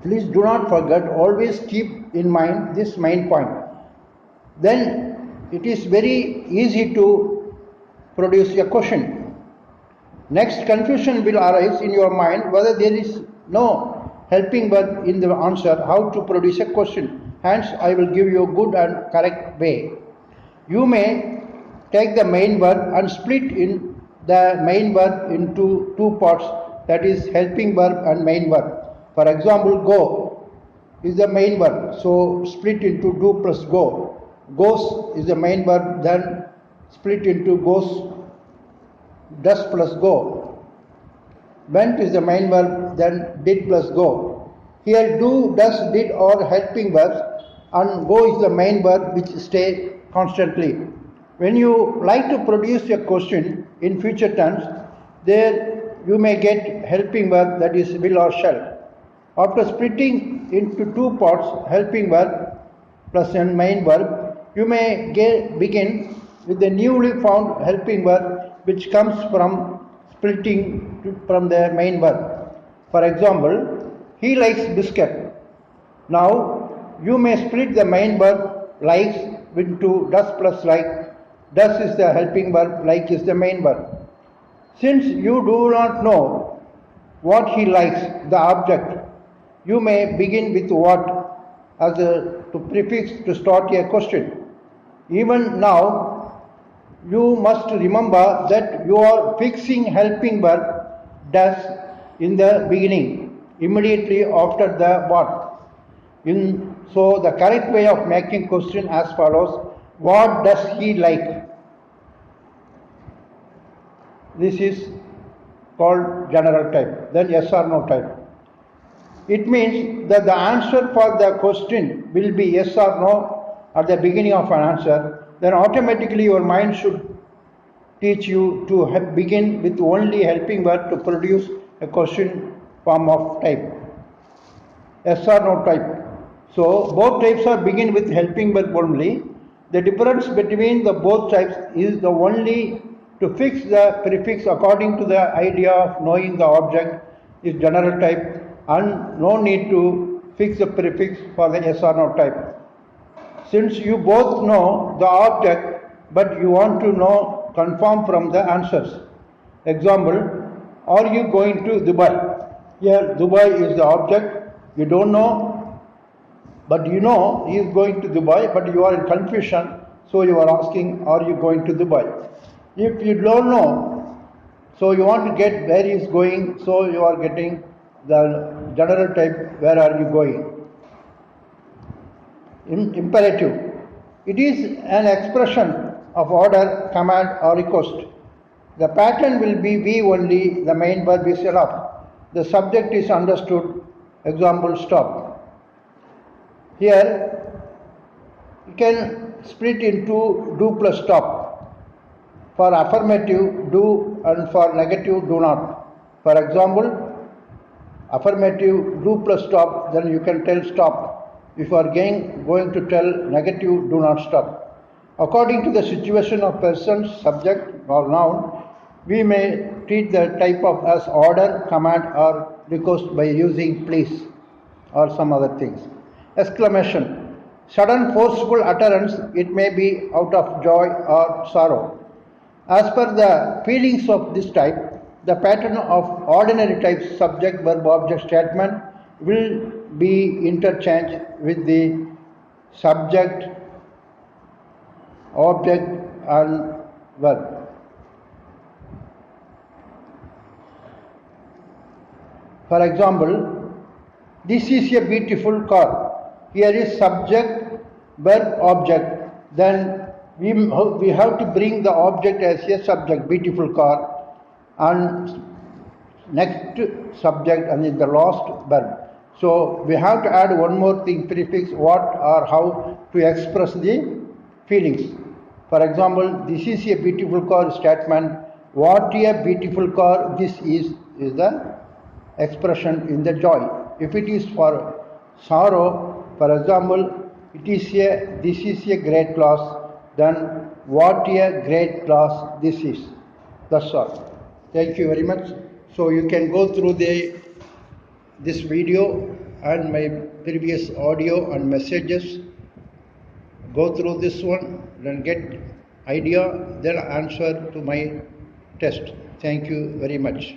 Please do not forget, always keep in mind this main point. Then it is very easy to produce a question. Next, confusion will arise in your mind whether there is no helping verb in the answer, how to produce a question. Hence, I will give you a good and correct way. You may take the main verb and split in the main verb into two parts, that is helping verb and main verb. For example, go is the main verb, so split into do plus go. Goes is the main verb, then split into goes, does plus go. Went is the main verb, then did plus go. Here do, does, did are helping verbs and go is the main verb which stay constantly. When you like to produce a question in future tense, there you may get helping verb, that is will or shall. After splitting into two parts, helping verb plus and main verb, you may begin with the newly found helping verb which comes from splitting from the main verb. For example, he likes biscuit. Now, you may split the main verb likes into does plus like. Does is the helping verb, like is the main verb. Since you do not know what he likes, the object, you may begin with what as a prefix to start a question. Even now, you must remember that you are fixing helping verb does in the beginning, immediately after the what. So the correct way of making question as follows: what does he like? This is called general type. Then yes or no type. It means that the answer for the question will be yes or no at the beginning of an answer. Then automatically your mind should teach you to begin with only helping verb to produce a question form of type. Yes or no type. So both types are begin with helping verb only. The difference between the both types is the only to fix the prefix according to the idea of knowing the object is general type, and no need to fix the prefix for the yes or no type. Since you both know the object, but you want to know confirm from the answers. Example, are you going to Dubai? Here Dubai is the object, you don't know, but you know he is going to Dubai, but you are in confusion, so you are asking, are you going to Dubai? If you don't know, so you want to get where he is going, so you are getting the general type, where are you going? Imperative. It is an expression of order, command or request. The pattern will be we only, the main verb is enough. The subject is understood. Example, stop. Here you can split into do plus stop. For affirmative, do, and for negative, do not. For example, affirmative, do plus stop, then you can tell stop. If you are going to tell negative, do not stop. According to the situation of person, subject or noun, we may treat the type of as order, command or request by using please or some other things. Exclamation. Sudden forceful utterance, it may be out of joy or sorrow. As per the feelings of this type, the pattern of ordinary type subject, verb, object statement will be interchanged with the subject, object and verb. For example, this is a beautiful car. Here is subject, verb, object. Then we have to bring the object as a subject, beautiful car, and next subject and in the last verb. So we have to add one more thing, prefix, what or how to express the feelings. For example, this is a beautiful car statement. What a beautiful car this is the expression in the joy. If it is for sorrow, for example, this is a great class, then what a great class this is. That's all. Thank you very much. So you can go through this video and my previous audio and messages. Go through this one, then get idea, then answer to my test. Thank you very much.